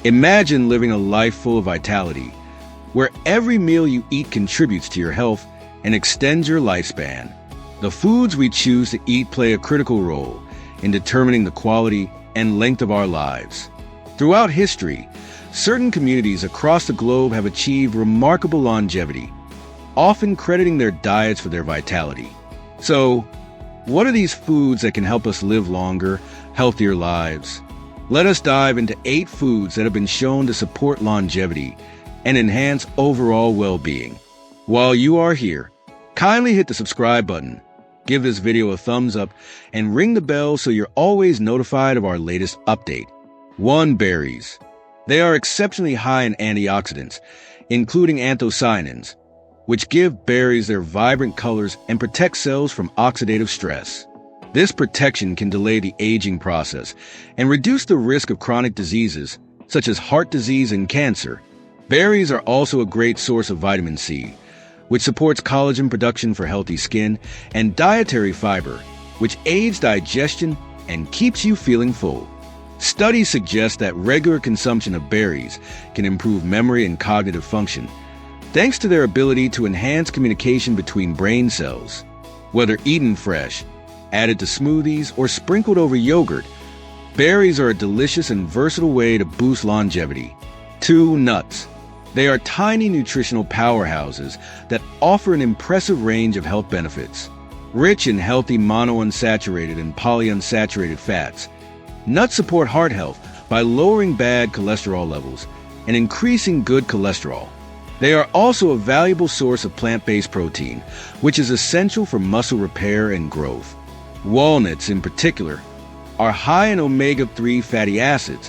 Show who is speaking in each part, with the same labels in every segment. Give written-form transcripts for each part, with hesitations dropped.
Speaker 1: Imagine living a life full of vitality, where every meal you eat contributes to your health and extends your lifespan. The foods we choose to eat play a critical role in determining the quality and length of our lives. Throughout history, certain communities across the globe have achieved remarkable longevity, often crediting their diets for their vitality. So, what are these foods that can help us live longer, healthier lives? Let us dive into 8 foods that have been shown to support longevity and enhance overall well-being. While you are here, kindly hit the subscribe button, give this video a thumbs up, and ring the bell so you're always notified of our latest update. 1. Berries. They are exceptionally high in antioxidants, including anthocyanins, which give berries their vibrant colors and protect cells from oxidative stress. This protection can delay the aging process and reduce the risk of chronic diseases, such as heart disease and cancer. Berries are also a great source of vitamin C, which supports collagen production for healthy skin, and dietary fiber, which aids digestion and keeps you feeling full. Studies suggest that regular consumption of berries can improve memory and cognitive function, thanks to their ability to enhance communication between brain cells. Whether eaten fresh, added to smoothies, or sprinkled over yogurt, berries are a delicious and versatile way to boost longevity. 2. Nuts. They are tiny nutritional powerhouses that offer an impressive range of health benefits. Rich in healthy monounsaturated and polyunsaturated fats, nuts support heart health by lowering bad cholesterol levels and increasing good cholesterol. They are also a valuable source of plant-based protein, which is essential for muscle repair and growth. Walnuts, in particular, are high in omega-3 fatty acids,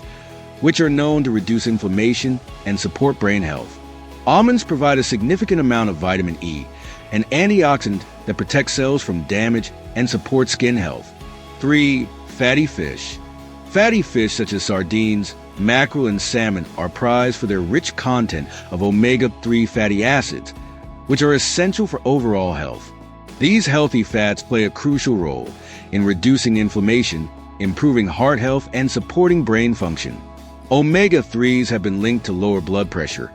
Speaker 1: which are known to reduce inflammation and support brain health. Almonds provide a significant amount of vitamin E, an antioxidant that protects cells from damage and supports skin health. 3. Fatty fish. Fatty fish such as sardines, mackerel, and salmon are prized for their rich content of omega-3 fatty acids, which are essential for overall health. These healthy fats play a crucial role in reducing inflammation, improving heart health, and supporting brain function. Omega-3s have been linked to lower blood pressure,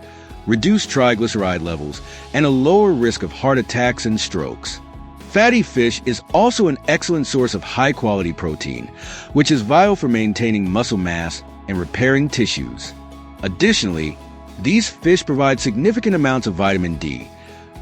Speaker 1: reduced triglyceride levels, and a lower risk of heart attacks and strokes. Fatty fish is also an excellent source of high-quality protein, which is vital for maintaining muscle mass and repairing tissues. Additionally, these fish provide significant amounts of vitamin D,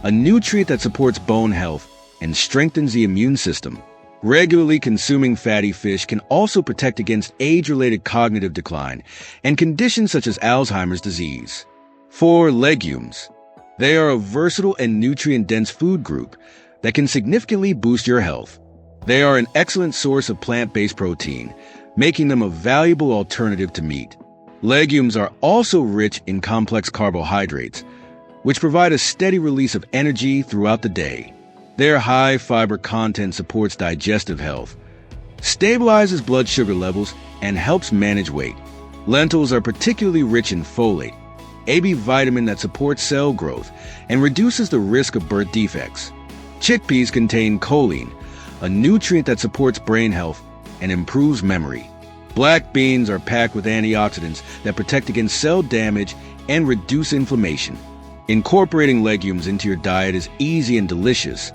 Speaker 1: a nutrient that supports bone health and strengthens the immune system. Regularly consuming fatty fish can also protect against age-related cognitive decline and conditions such as Alzheimer's disease. 4. Legumes. They are a versatile and nutrient-dense food group that can significantly boost your health. They are an excellent source of plant-based protein, making them a valuable alternative to meat. Legumes are also rich in complex carbohydrates, which provide a steady release of energy throughout the day. Their high fiber content supports digestive health, stabilizes blood sugar levels, and helps manage weight. Lentils are particularly rich in folate, a B vitamin that supports cell growth and reduces the risk of birth defects. Chickpeas contain choline, a nutrient that supports brain health and improves memory. Black beans are packed with antioxidants that protect against cell damage and reduce inflammation. Incorporating legumes into your diet is easy and delicious.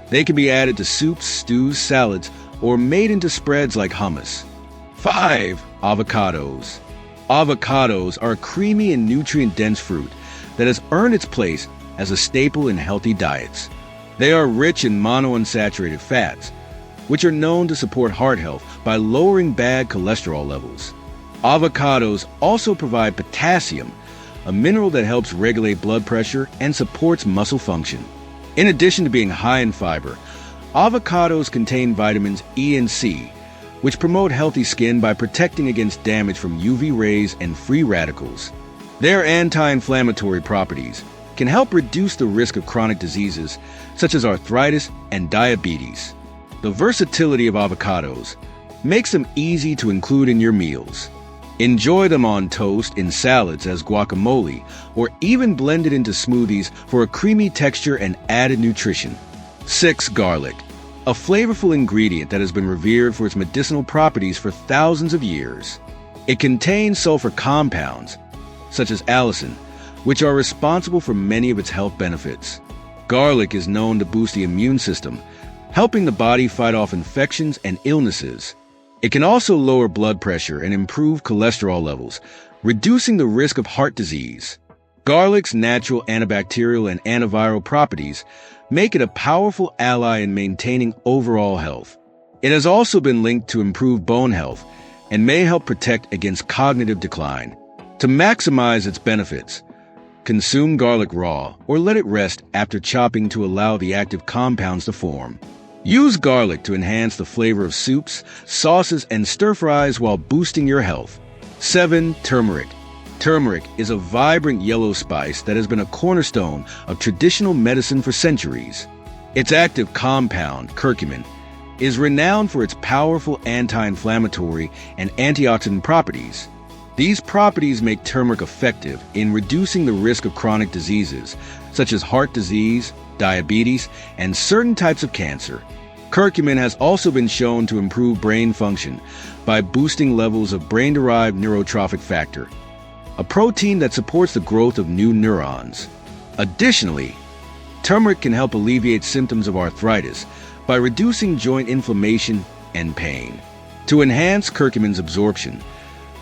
Speaker 1: They can be added to soups, stews, salads, or made into spreads like hummus. 5. Avocados. Avocados are a creamy and nutrient-dense fruit that has earned its place as a staple in healthy diets. They are rich in monounsaturated fats, which are known to support heart health by lowering bad cholesterol levels. Avocados also provide potassium, a mineral that helps regulate blood pressure and supports muscle function. In addition to being high in fiber, avocados contain vitamins E and C, which promote healthy skin by protecting against damage from UV rays and free radicals. Their anti-inflammatory properties can help reduce the risk of chronic diseases such as arthritis and diabetes. The versatility of avocados makes them easy to include in your meals. Enjoy them on toast, in salads as guacamole, or even blended into smoothies for a creamy texture and added nutrition. 6. Garlic. A flavorful ingredient that has been revered for its medicinal properties for thousands of years. It contains sulfur compounds, such as allicin, which are responsible for many of its health benefits. Garlic is known to boost the immune system, helping the body fight off infections and illnesses. It can also lower blood pressure and improve cholesterol levels, reducing the risk of heart disease. Garlic's natural antibacterial and antiviral properties make it a powerful ally in maintaining overall health. It has also been linked to improved bone health and may help protect against cognitive decline. To maximize its benefits, consume garlic raw or let it rest after chopping to allow the active compounds to form. Use garlic to enhance the flavor of soups, sauces, and stir-fries while boosting your health. 7. Turmeric. Turmeric is a vibrant yellow spice that has been a cornerstone of traditional medicine for centuries. Its active compound, curcumin, is renowned for its powerful anti-inflammatory and antioxidant properties. These properties make turmeric effective in reducing the risk of chronic diseases, such as heart disease, diabetes, and certain types of cancer. Curcumin has also been shown to improve brain function by boosting levels of brain-derived neurotrophic factor, a protein that supports the growth of new neurons. Additionally, turmeric can help alleviate symptoms of arthritis by reducing joint inflammation and pain. To enhance curcumin's absorption,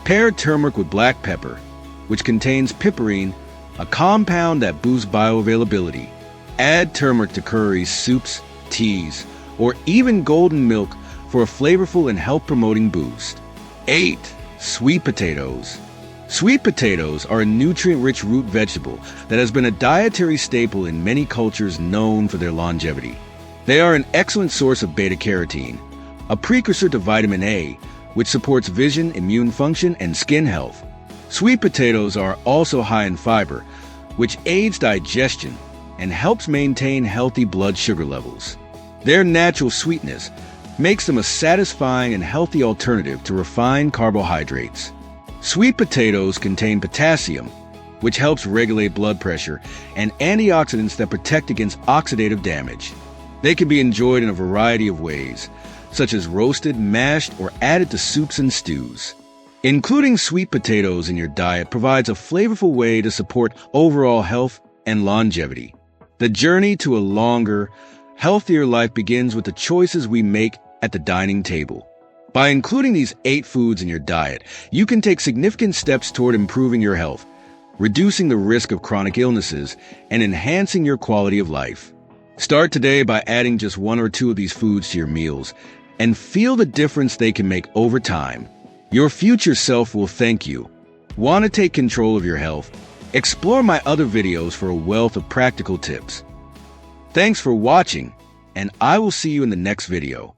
Speaker 1: pair turmeric with black pepper, which contains piperine, a compound that boosts bioavailability. Add turmeric to curries, soups, teas, or even golden milk for a flavorful and health-promoting boost. 8. Sweet potatoes. Sweet potatoes are a nutrient-rich root vegetable that has been a dietary staple in many cultures known for their longevity. They are an excellent source of beta-carotene, a precursor to vitamin A, which supports vision, immune function, and skin health. Sweet potatoes are also high in fiber, which aids digestion and helps maintain healthy blood sugar levels. Their natural sweetness makes them a satisfying and healthy alternative to refined carbohydrates. Sweet potatoes contain potassium, which helps regulate blood pressure, and antioxidants that protect against oxidative damage. They can be enjoyed in a variety of ways, such as roasted, mashed, or added to soups and stews. Including sweet potatoes in your diet provides a flavorful way to support overall health and longevity. The journey to a longer, healthier life begins with the choices we make at the dining table. By including these 8 foods in your diet, you can take significant steps toward improving your health, reducing the risk of chronic illnesses, and enhancing your quality of life. Start today by adding just 1 or 2 of these foods to your meals, and feel the difference they can make over time. Your future self will thank you. Want to take control of your health? Explore my other videos for a wealth of practical tips. Thanks for watching, and I will see you in the next video.